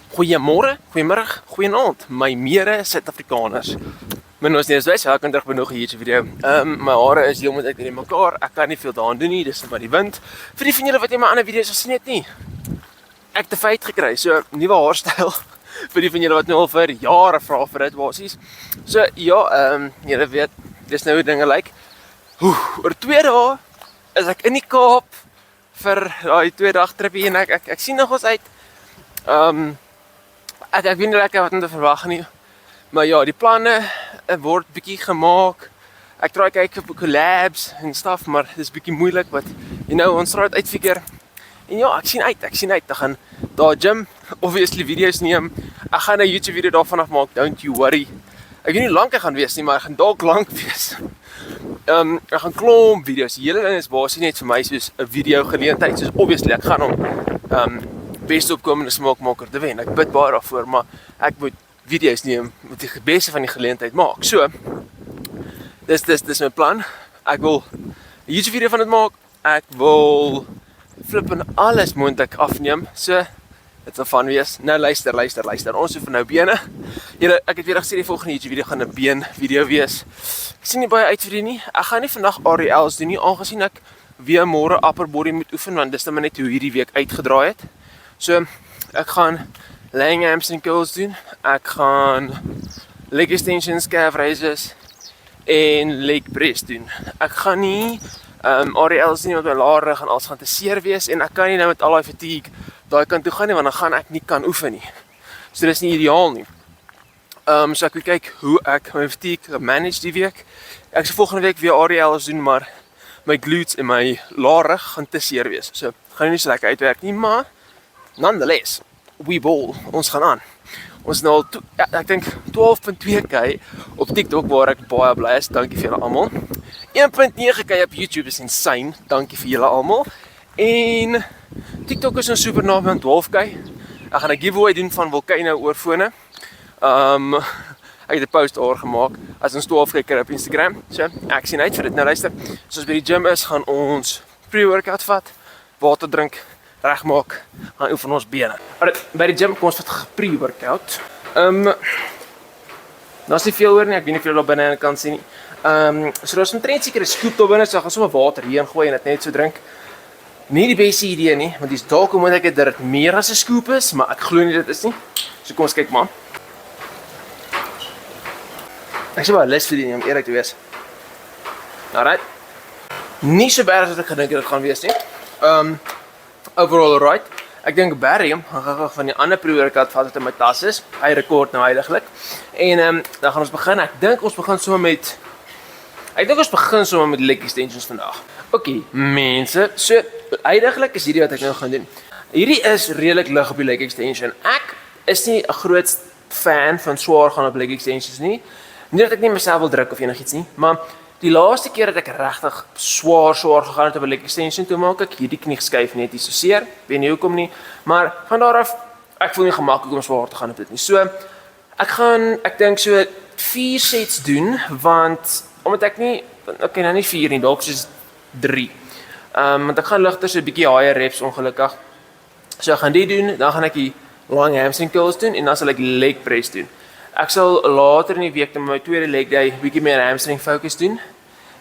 Goeiemôre, goeiemiddag, goeienaand, my mere Suid-Afrikaners. My nou is nie eens welkom terug by nog 'n YouTube video. My hare is heeltemal uit in mekaar. Ek kan nie veel daaraan doen nie, dis maar die wind. Vir die van julle wat nie my ander video's gesien het nie. Ek het 'n feit gekry, so nuwe haarstyl. Vir die van julle wat nou al vir jare vra vir dit basies. So ja, julle weet, dis nou hoe dinge lyk. Oor 2 dae is ek in die Kaap vir daai 2-dag tripie en ek sien nogals uit. Ek weet nie lekker wat om te verwag nie. Maar ja, die planne word bietjie gemaak. Ek probeer kyk op collabs en stuff, maar dis bietjie moeilik wat ons raai uitfigure. En ja, ek sien uit. Ek gaan daar gym, obviously video's neem. Ek gaan 'n YouTube video daarvan af maak, don't you worry. Ek weet nie lank ek gaan wees nie, maar ek gaan dalk lank wees. Ek gaan klomp video's. Die hele ding is basies net vir my soos 'n video geleentheid. Soos obviously ek gaan hom beste opkomende smaakmaker te wen. Ek bid baie daarvoor, maar ek moet video's neem met die beste van die geleentheid maak. So, dis my plan. Ek wil 'n YouTube video van dit maak. Ek wil flip en alles moontlik afneem. So, dit sal van wees. Nou luister. Ons hoef nou bene. Julle, ek het weer gesê die volgende YouTube video gaan 'n been video wees. Ek sien nie baie uit vir die nie. Ek gaan nie vandag RDLs doen nie, aangesien ek weer môre upper body moet oefen, want dis net hoe hierdie week uitgedraai het. So, ek gaan laying hamstring curls doen. Ek gaan leg extensions, calf raises en leg press doen. Ek gaan nie RDLs doen, want my laar gaan alles gaan te seer wees en ek kan nie nou met al daai fatigue daai kant toe gaan nie, want dan gaan ek nie kan oefen nie. So dis nie ideaal nie. So ek wil kyk hoe ek my fatigue manage die week. Ek sal volgende week weer RDLs doen, maar my glutes en my laar gaan te seer wees. So gaan nie so lekker uitwerk nie, maar nonetheless, we ball, ons gaan aan. Ons nou al, ek dink 12.2k op TikTok waar ek baie bly is, dankie vir julle almal. 1.9k op YouTube is insane, dankie vir julle almal. En TikTok is ons super naby aan 12k. Ek gaan 'n giveaway doen van Volcano oorfone. Ek het 'n post daar gemaak as ons 12k kry op Instagram. So, ek sien uit vir dit. Nou luister, soos by die gym is, gaan ons pre-workout vat, water drink, regmaak, gaan oefen ons bene. Alright, by die gym kom ons vat pre-workout. Daar's nie veel oor nie, ek weet nie of julle daar binne aan kan sien nie. So daar's omtrent seker 'n scoop daar binne, so ek gaan sommer water hierin gooi en dit net so drink. Nie die beste idee nie, want dis dalk moontlik dat dit meer as 'n scoop is, maar ek glo nie dit is nie. So kom ons kyk maar. Ek sê maar lus vir die om eerlik te wees. Alright. Nie so baie as wat ek gedink het dit gaan wees nie. Overall alright. Ek dink Barry gaan van die ander pre-workout vat wat in my tas is. Hy rekord nou heiliglik. En dan gaan ons begin. Ek dink ons begin sommer met leg extensions vandag. Okay, mense, so heiliglik is hierdie wat ek nou gaan doen. Hierdie is redelik lig op die leg extension. Ek is nie 'n groot fan van swaar gaan op leg extensions nie. Nie dat ek nie myself wil druk of enigiets nie, maar die laaste keer dat ek regtig swaar gegaan het op 'n leg extension, toe maak ek hierdie knie geskuif net nie so seer. Weet nie hoekom nie, maar van daar af ek voel nie gemaklik om swaar te gaan op dit nie. So ek dink so 4 sets doen, want omdat ek nie nou nie 4 nie, dalk soos 3. Want ek gaan ligter so 'n bietjie higher reps ongelukkig. So ek gaan dit doen, dan gaan ek die long hamstring curls doen en dan sal ek leg press doen. Ek sal later in die week met my tweede leg day bietjie meer hamstring focus doen.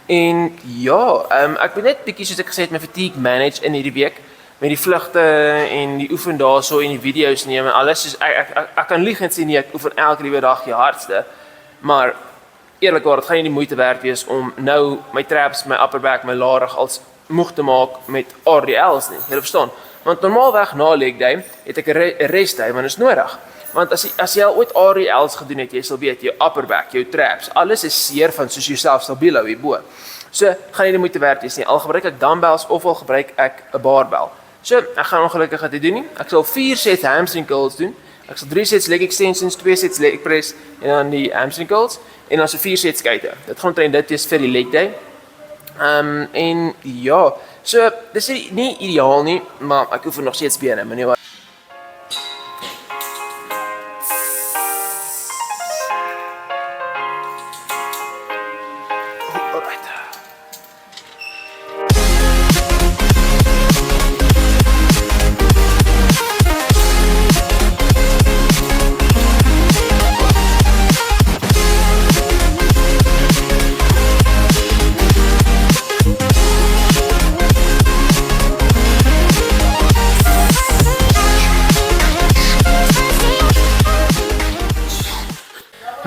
En ja, ek moet net bietjie soos ek gesê het my fatigue manage in hierdie week met die vlugte en die oefen daarso en die video's neem en alles. Soos ek kan lieg en sê nee, ek oefen elke liewe dag die hardste. Maar eerlikwaar, dit gaan nie die moeite werd wees om nou my traps, my upper back, my larig als moeg te maak met RDL's nie. Julle verstaan? Want normaalweg na leg day het ek 'n rest day, want dit is nodig. Want as jy al ooit RDL's gedoen het, jy sal weet, jou upper back, jou traps, alles is seer van soos jouself stabiel hou hierbo. So, gaan nie die moeite werd wees nie. Al gebruik ek dumbbells of al gebruik ek 'n barbell. So, ek gaan ongelukkig dit doen nie. Ek sal 4 sets hamstring curls doen. Ek sal 3 sets leg extensions, 2 sets leg press en dan die hamstring curls en dan so 4 sets skate. Dit gaan omtrent dit wees vir die leg day. En ja, so dis nie ideaal nie, maar ek oefen nog steeds bene, maar nie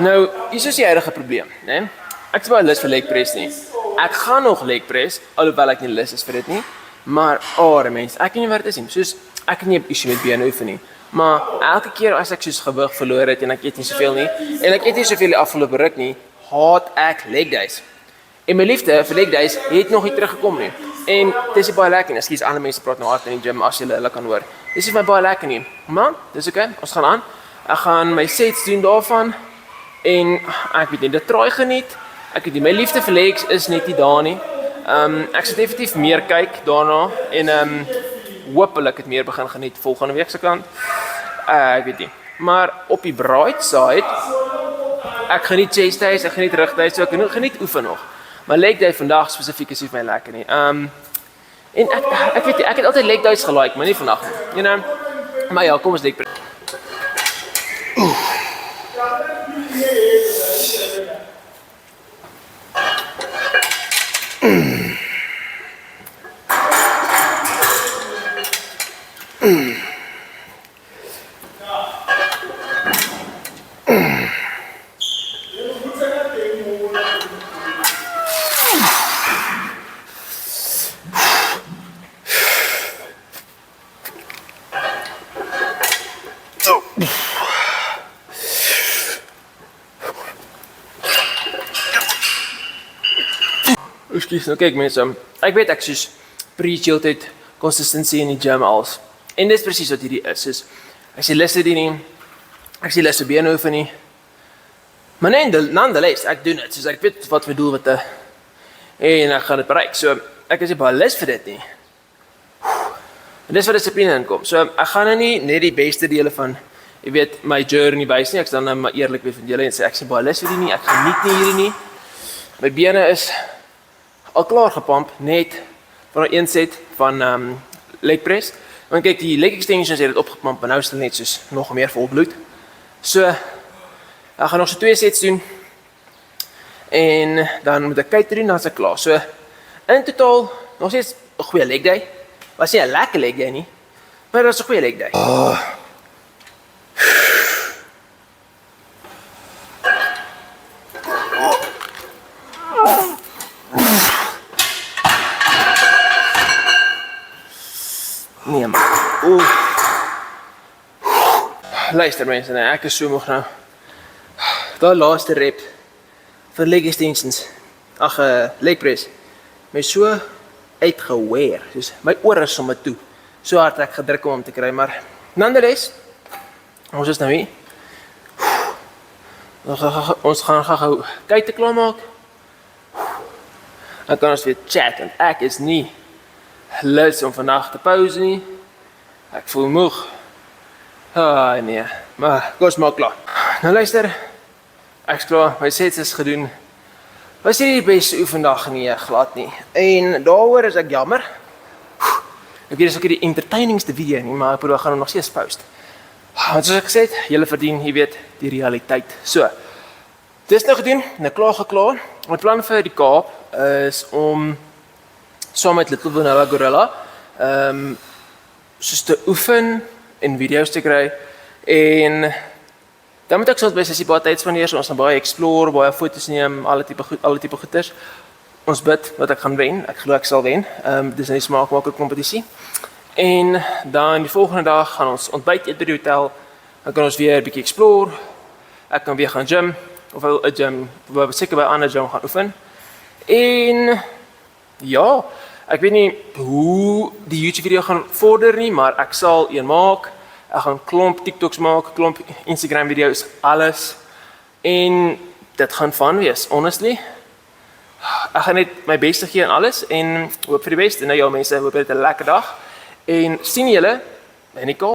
Nou, hier is die huidige probleem, né? Ek is baie lus vir leg press nie. Ek gaan nog leg press, alhoewel ek nie lus is vir dit nie. Maar, mens, ek weet nie wat dit is nie. Soos, ek het nie 'n issue met bene oefen nie. Maar elke keer as ek soos gewig verloor het en ek eet nie soveel nie, en ek eet nie soveel die afgelope ruk nie, haat ek leg days. En my liefde vir leg days het nog nie teruggekom nie. En dis nie baie lekker nie. Ekskuus, ander mense praat nou hard in die gym as jy hulle kan hoor. Dis nie baie lekker nie. Maar dis okay. Ons gaan aan. Ek gaan my sets doen daarvan en ek weet nie, dit traai geniet. Ek weet nie, my liefde vir legs is net nie daar nie. Ek sal definitief meer kyk daarna en hopelik het meer begin geniet volgende week se kant. Ek weet nie. Maar op die bright side, ek geniet chest days, ek geniet rug days, so ek geniet oefen nog. Maar leg day vandag spesifiek is nie vir my lekker nie. En ek weet nie, ek het altyd leg days gelike, maar nie vandag nie. You know? Maar ja, kom ons leg press. Ekskuus, nou kyk mense, ek weet ek soos preach altyd consistency in die gym als. En dis presies wat hierdie is. Ek sê lus dit nie, ek sê lus vir bene oefen nie. Maar nonetheless, ek doen dit, soos ek weet wat my doelwitte en ek gaan dit bereik. So, ek is nie baie lus vir dit nie. En dis waar dissipline inkom. So, ek gaan nou nie net die beste dele van, jy weet, my journey wys nie, ek sal nou maar eerlik wees van julle en sê, ek is nie baie lus vir die nie, ek geniet nie hierdie nie. My bene is al klaar gepamp, net van een set van leg press. Want kyk, die leg extensions het dit opgepamp, en nou is dit net soos nog meer vol bloed. So, ek gaan nog so 2 sets doen, en dan moet ek kyk te doen, dan is ek klaar. So, in totaal, nog steeds 'n goeie leg day. Was nie 'n lekker leg day nie, maar dit was 'n goeie leg day. Nee man, luister mense, nee, ek is so moeg nou. Daai laaste rep vir leg extensions, leg press, my so uitgeweer, dus my oor is sommer toe, so hard ek gedruk om te kry, maar nonetheless, ons is nou hier, ons gaan gou kyk te klaar maak, dan kan ons weer chat, want ek is nie lus om vandag te pauze nie. Ek voel moeg. Nee, maar kom ons maak klaar. Nou luister, ek is klaar, my sets is gedoen. Was nie die beste oefendag nie, glad nie. En daaroor is ek jammer. Ek weet dis ook nie die entertainingste video nie, maar ek bedoel, ek gaan hom nog steeds post. Want soos ek gesê het, julle verdien, jy weet, die realiteit. So, dis nou gedoen, nou klaar. My plan vir die Kaap is om saam met Little Vanilla Gorilla soos te oefen en video's te kry en dan moet ek soms by sessie baie tyd spandeer, so ons gaan baie explore, baie foto's neem, alle tipe goeders. Ons bid wat ek gaan wen, ek glo ek sal wen, dis in die smaakmaker kompetisie. En dan die volgende dag gaan ons ontbyt eet by die hotel, dan kan ons weer 'n bietjie explore, ek kan weer gaan gym, of 'n gym, seker by 'n ander gym gaan oefen. En ja, ek weet nie hoe die YouTube video gaan vorder nie, maar ek sal een maak. Ek gaan klomp TikToks maak, klomp Instagram video's, alles. En dit gaan fun wees, honestly. Ek gaan net my beste gee aan alles en hoop vir die beste. Nou ja mense, hoop julle het 'n lekker dag. En sien julle in die Kaap.